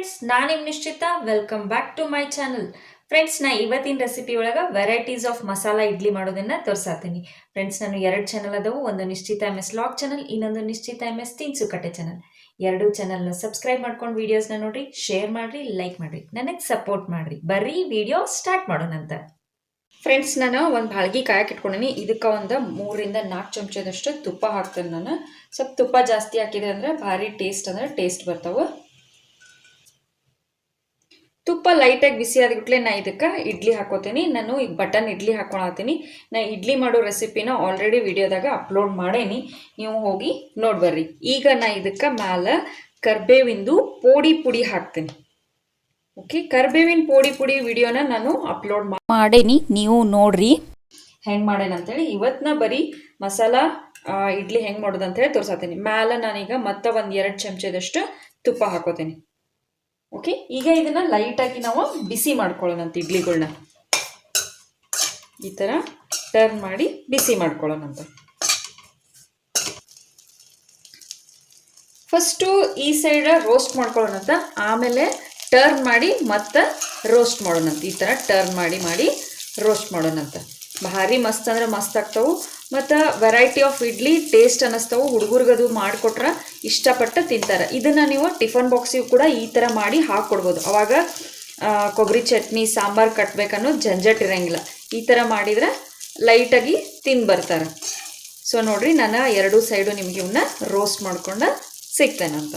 Friends, ನಾನು ನಿಮ್ಮ ನಿಶ್ಚಿತ. Welcome back to my channel. Friends, ನಾ ಇವತ್ತಿನ ರೆಸಿಪಿ ಒಳಗೆ ವೆರೈಟೀಸ್ ಆಫ್ ಮಸಾಲ ಇಡ್ಲಿ ಮಾಡೋದನ್ನ ತೋರಿಸಾತೀನಿ. ಫ್ರೆಂಡ್ಸ್, ನಾನು 2 ಚಾನಲ್ ಅದಾವು. ಒಂದು ನಿಶ್ಚಿತ MS ಲಾಗ್ ಚಾನಲ್, ಇನ್ನೊಂದು ನಿಶ್ಚಿತ MS ತಿನ್ಸುಕಟ್ಟೆ ಚಾನಲ್. 2 ಚಾನಲ್ನ ಸಬ್ಸ್ಕ್ರೈಬ್ ಮಾಡ್ಕೊಂಡು ವಿಡಿಯೋಸ್ನ ನೋಡ್ರಿ, ಶೇರ್ ಮಾಡ್ರಿ, ಲೈಕ್ ಮಾಡ್ರಿ, ನನಗೆ ಸಪೋರ್ಟ್ ಮಾಡ್ರಿ. ಬರ್ರಿ ವಿಡಿಯೋ ಸ್ಟಾರ್ಟ್ ಮಾಡೋಣಂತ. ಫ್ರೆಂಡ್ಸ್, ನಾನು ಒಂದು ಬಾಳ್ಗಿ ಕಾಯಕ್ಕೆ ಇಟ್ಕೊಂಡಿನಿ. ಇದಕ್ಕೆ ಒಂದು 3ರಿಂದ 4 ಚಮಚದಷ್ಟು ತುಪ್ಪ ಹಾಕ್ತೇನೆ. ನಾನು ಸ್ವಲ್ಪ ತುಪ್ಪ ಜಾಸ್ತಿ ಹಾಕಿದೆ ಅಂದ್ರೆ ಭಾರಿ ಟೇಸ್ಟ್ ಬರ್ತಾವೆ. ತುಪ್ಪ ಲೈಟಾಗಿ ಬಿಸಿ ಆದ್ಬಿಟ್ಲೆ ನಾ ಇದಕ್ಕೆ ಇಡ್ಲಿ ಹಾಕೋತೀನಿ. ನಾನು ಈಗ ಬಟನ್ ಇಡ್ಲಿ ಹಾಕೊಳತೀನಿ. ನಾ ಇಡ್ಲಿ ಮಾಡೋ ರೆಸಿಪಿನ ಆಲ್ರೆಡಿ ವಿಡಿಯೋದಾಗ ಅಪ್ಲೋಡ್ ಮಾಡೇನಿ, ನೀವು ಹೋಗಿ ನೋಡ್ಬರ್ರಿ. ಈಗ ನಾ ಇದಕ್ಕೆ ಮ್ಯಾಲೆ ಕರ್ಬೇವಿಂದು ಪುಡಿ ಹಾಕ್ತೀನಿ. ಓಕೆ, ಕರ್ಬೇವಿನ ಪುಡಿ ವಿಡಿಯೋನ ನಾನು ಅಪ್ಲೋಡ್ ಮಾಡೇನಿ, ನೀವು ನೋಡ್ರಿ ಹೆಂಗೆ ಮಾಡೇನಂತೇಳಿ. ಇವತ್ತು ನಾ ಬರೀ ಮಸಾಲ ಇಡ್ಲಿ ಹೆಂಗೆ ಮಾಡೋದು ಅಂತೇಳಿ ತೋರ್ಸಾತೀನಿ. ಮ್ಯಾಲೆ ನಾನೀಗ ಮತ್ತೆ ಒಂದು 2 ಚಮಚದಷ್ಟು ತುಪ್ಪ ಹಾಕೋತೀನಿ. ಓಕೆ, ಈಗ ಇದನ್ನ ಲೈಟಾಗಿ ನಾವು ಬಿಸಿ ಮಾಡ್ಕೊಳ್ಳೋಣಂತ. ಇಡ್ಲಿಗಳನ್ನ ಈ ಥರ ಟರ್ನ್ ಮಾಡಿ ಬಿಸಿ ಮಾಡ್ಕೊಳ್ಳೋಣಂತ. ಫಸ್ಟು ಈ ಸೈಡ್ ರೋಸ್ಟ್ ಮಾಡ್ಕೊಳ್ಳೋಣಂತ, ಆಮೇಲೆ ಟರ್ನ್ ಮಾಡಿ ಮತ್ತೆ ರೋಸ್ಟ್ ಮಾಡೋಣಂತ. ಈ ಥರ ಟರ್ನ್ ಮಾಡಿ ರೋಸ್ಟ್ ಮಾಡೋಣಂತ. ಭಾರಿ ಮಸ್ತ್ ಅಂದ್ರೆ ಮಸ್ತ್ ಆಗ್ತಾವು. ಮತ್ತು ವೆರೈಟಿ ಆಫ್ ಇಡ್ಲಿ ಟೇಸ್ಟ್ ಅನ್ನಿಸ್ತಾವು. ಹುಡುಗರಿಗದು ಮಾಡಿಕೊಟ್ರೆ ಇಷ್ಟಪಟ್ಟು ತಿಂತಾರೆ. ಇದನ್ನು ನೀವು ಟಿಫನ್ ಬಾಕ್ಸಿಗೆ ಕೂಡ ಈ ಥರ ಮಾಡಿ ಹಾಕ್ಕೊಡ್ಬೋದು. ಅವಾಗ ಕೊಬ್ಬರಿ ಚಟ್ನಿ ಸಾಂಬಾರು ಕಟ್ಟಬೇಕನ್ನೋ ಜಂಜಟ್ ಇರೋಂಗಿಲ್ಲ. ಈ ಥರ ಮಾಡಿದರೆ ಲೈಟಾಗಿ ತಿಂದು ಬರ್ತಾರೆ. ಸೊ ನೋಡಿರಿ, ನಾನು 2 ಸೈಡು ನಿಮಗೆ ಇವನ್ನ ರೋಸ್ಟ್ ಮಾಡ್ಕೊಂಡು ಸಿಗ್ತೇನಂತ.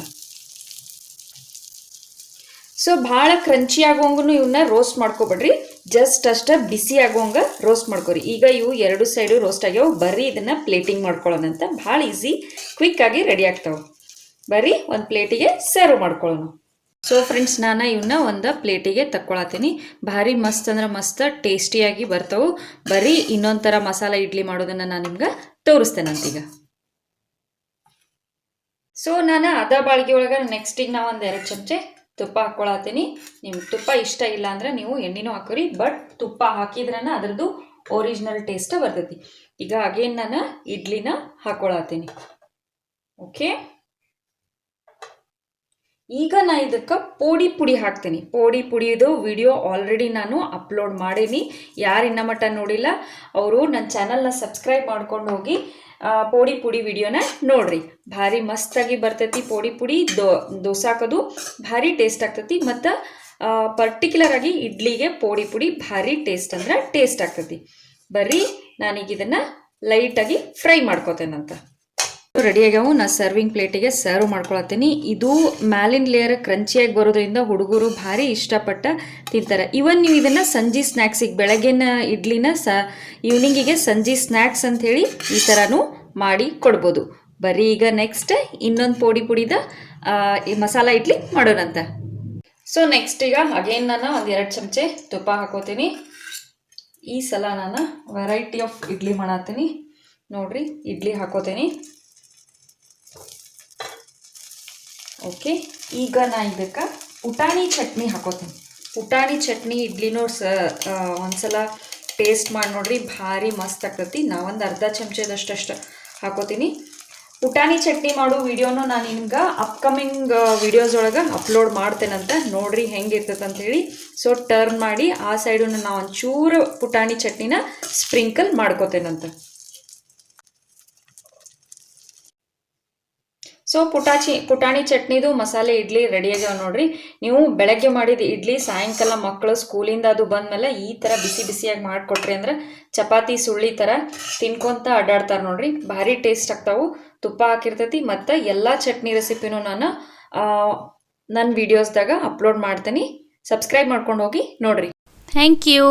ಸೊ ಭಾಳ ಕ್ರಂಚಿ ಆಗೋಂಗೂ ಇವನ್ನ ರೋಸ್ಟ್ ಮಾಡ್ಕೊಬೇಡ್ರಿ, ಜಸ್ಟ್ ಅಷ್ಟೇ ಬಿಸಿ ಆಗೋಂಗ ರೋಸ್ಟ್ ಮಾಡ್ಕೊರಿ. ಈಗ ಇವು 2 ಸೈಡು ರೋಸ್ಟ್ ಆಗ್ಯಾವ. ಬರ್ರಿ ಇದನ್ನು ಪ್ಲೇಟಿಂಗ್ ಮಾಡ್ಕೊಳ್ಳೋಣಂತ. ಭಾಳ ಈಸಿ, ಕ್ವಿಕ್ಕಾಗಿ ರೆಡಿ ಆಗ್ತಾವೆ. ಬರ್ರಿ ಒಂದು ಪ್ಲೇಟಿಗೆ ಸರ್ವ್ ಮಾಡ್ಕೊಳ್ಳೋಣ. ಸೊ ಫ್ರೆಂಡ್ಸ್, ನಾನು ಇವನ್ನ ಒಂದು ಪ್ಲೇಟಿಗೆ ತಕ್ಕೊಳತ್ತೀನಿ. ಭಾರಿ ಮಸ್ತ್ ಅಂದ್ರೆ ಮಸ್ತ್ ಟೇಸ್ಟಿಯಾಗಿ ಬರ್ತಾವೆ. ಬರ್ರಿ ಇನ್ನೊಂದು ಥರ ಮಸಾಲ ಇಡ್ಲಿ ಮಾಡೋದನ್ನು ನಾನು ನಿಮ್ಗೆ ತೋರಿಸ್ತೇನಂತೀಗ. ಸೊ ನಾನು ಅದ ಬಾಳ್ಗೆ ಒಳಗೆ ನೆಕ್ಸ್ಟಿಗೆ ನಾವು ಒಂದು 2 ಚಮಚೆ ತುಪ್ಪ ಹಾಕ್ಕೊಳತ್ತೀನಿ. ನಿಮ್ಗೆ ತುಪ್ಪ ಇಷ್ಟ ಇಲ್ಲ ಅಂದ್ರೆ ನೀವು ಎಣ್ಣೆನೂ ಹಾಕೋರಿ, ಬಟ್ ತುಪ್ಪ ಹಾಕಿದ್ರನ ಅದರದ್ದು ಒರಿಜಿನಲ್ ಟೇಸ್ಟ್ ಬರ್ತೈತಿ. ಈಗ ಅಗೇನ್ ನಾನು ಇಡ್ಲಿನ ಹಾಕ್ಕೊಳತ್ತೀನಿ. ಓಕೆ, ಈಗ ನಾ ಇದಕ್ಕೆ ಪುಡಿ ಹಾಕ್ತೀನಿ. ಪುಡಿದು ವಿಡಿಯೋ ಆಲ್ರೆಡಿ ನಾನು ಅಪ್ಲೋಡ್ ಮಾಡೀನಿ. ಯಾರು ಇನ್ನ ಮಟ್ಟ ನೋಡಿಲ್ಲ ಅವರು ನನ್ನ ಚಾನಲ್ನ ಸಬ್ಸ್ಕ್ರೈಬ್ ಮಾಡ್ಕೊಂಡು ಹೋಗಿ ಪುಡಿ ವಿಡಿಯೋನ ನೋಡ್ರಿ. ಭಾರಿ ಮಸ್ತಾಗಿ ಬರ್ತೈತಿ. ಪುಡಿ ದೋಸಾಕದು ಭಾರಿ ಟೇಸ್ಟ್ ಆಗ್ತೈತಿ. ಮತ್ತು ಪರ್ಟಿಕ್ಯುಲರ್ ಆಗಿ ಇಡ್ಲಿಗೆ ಪುಡಿ ಭಾರಿ ಟೇಸ್ಟ್ ಆಗ್ತೈತಿ. ಬರ್ರಿ ನಾನೀಗ ಇದನ್ನು ಲೈಟಾಗಿ ಫ್ರೈ ಮಾಡ್ಕೋತೇನಂತ. ರೆಡಿ ಆಗ್ಯಾವು. ನಾ ಸರ್ವಿಂಗ್ ಪ್ಲೇಟಿಗೆ ಸರ್ವ್ ಮಾಡ್ಕೊಳತ್ತೀನಿ. ಇದು ಮ್ಯಾಲಿನ ಲೇಯರ್ ಕ್ರಂಚಿಯಾಗಿ ಬರೋದ್ರಿಂದ ಹುಡುಗರು ಭಾರಿ ಇಷ್ಟಪಟ್ಟು ತಿಂತಾರೆ. ಇವನ್ ನೀವು ಇದನ್ನು ಸಂಜೆ ಸ್ನ್ಯಾಕ್ಸಿಗೆ, ಬೆಳಗ್ಗಿನ ಇಡ್ಲಿನ ಈವ್ನಿಂಗಿಗೆ ಸಂಜೆ ಸ್ನ್ಯಾಕ್ಸ್ ಅಂಥೇಳಿ ಈ ಥರನೂ ಮಾಡಿ ಕೊಡ್ಬೋದು. ಬರ್ರಿ ಈಗ ನೆಕ್ಸ್ಟ್ ಇನ್ನೊಂದು ಪುಡಿದ ಮಸಾಲ ಇಡ್ಲಿ ಮಾಡೋಣಂತ. ಸೊ ನೆಕ್ಸ್ಟ್ ಈಗ ಅಗೇನ್ ನಾನು ಒಂದು 2 ಚಮಚೆ ತುಪ್ಪ ಹಾಕೋತೀನಿ. ಈ ಸಲ ನಾನು ವೆರೈಟಿ ಆಫ್ ಇಡ್ಲಿ ಮಾಡತ್ತೀನಿ. ನೋಡ್ರಿ, ಇಡ್ಲಿ ಹಾಕೋತೀನಿ. ಓಕೆ, ಈಗ ನಾ ಇದಕ್ಕೆ ಪುಟಾಣಿ ಚಟ್ನಿ ಹಾಕೋತೀನಿ. ಪುಟಾಣಿ ಚಟ್ನಿ ಇಡ್ಲಿನೂ ಒಂದ್ಸಲ ಟೇಸ್ಟ್ ಮಾಡಿ ನೋಡ್ರಿ, ಭಾರಿ ಮಸ್ತ್ ಆಗ್ತೈತಿ. ನಾವೊಂದು ಅರ್ಧ ಚಮಚದಷ್ಟು ಹಾಕೋತೀನಿ. ಪುಟಾಣಿ ಚಟ್ನಿ ಮಾಡೋ ವಿಡಿಯೋನು ನಾನು ನಿಮ್ಗೆ ಅಪ್ಕಮಿಂಗ್ ವಿಡಿಯೋಸ್ ಒಳಗೆ ಅಪ್ಲೋಡ್ ಮಾಡ್ತೇನಂತ. ನೋಡ್ರಿ ಹೆಂಗಿರ್ತೈತೆ ಅಂಥೇಳಿ. ಸೊ ಟರ್ನ್ ಮಾಡಿ ಆ ಸೈಡನ್ನು ನಾವು ಒಂಚೂರು ಪುಟಾಣಿ ಚಟ್ನಿನ ಸ್ಪ್ರಿಂಕಲ್ ಮಾಡ್ಕೋತೇನಂತ. ಸೊ ಪುಟಾಣಿ ಚಟ್ನಿದು ಮಸಾಲೆ ಇಡ್ಲಿ ರೆಡಿ ಆಗ್ಯಾವ ನೋಡ್ರಿ. ನೀವು ಬೆಳಗ್ಗೆ ಮಾಡಿದ ಇಡ್ಲಿ ಸಾಯಂಕಾಲ ಮಕ್ಕಳು ಸ್ಕೂಲಿಂದ ಅದು ಬಂದಮೇಲೆ ಈ ಥರ ಬಿಸಿಯಾಗಿ ಮಾಡಿಕೊಟ್ರಿ ಅಂದ್ರೆ ಚಪಾತಿ ಸುಳ್ಳಿ ಥರ ತಿನ್ಕೊಂತ ಅಡ್ಡಾಡ್ತಾರೆ ನೋಡ್ರಿ. ಭಾರಿ ಟೇಸ್ಟ್ ಆಗ್ತಾವು. ತುಪ್ಪ ಹಾಕಿರ್ತೈತಿ. ಮತ್ತು ಎಲ್ಲ ಚಟ್ನಿ ರೆಸಿಪಿನೂ ನಾನು ನನ್ನ ವಿಡಿಯೋಸ್ದಾಗ ಅಪ್ಲೋಡ್ ಮಾಡ್ತೀನಿ. ಸಬ್ಸ್ಕ್ರೈಬ್ ಮಾಡ್ಕೊಂಡು ಹೋಗಿ ನೋಡ್ರಿ. Thank you.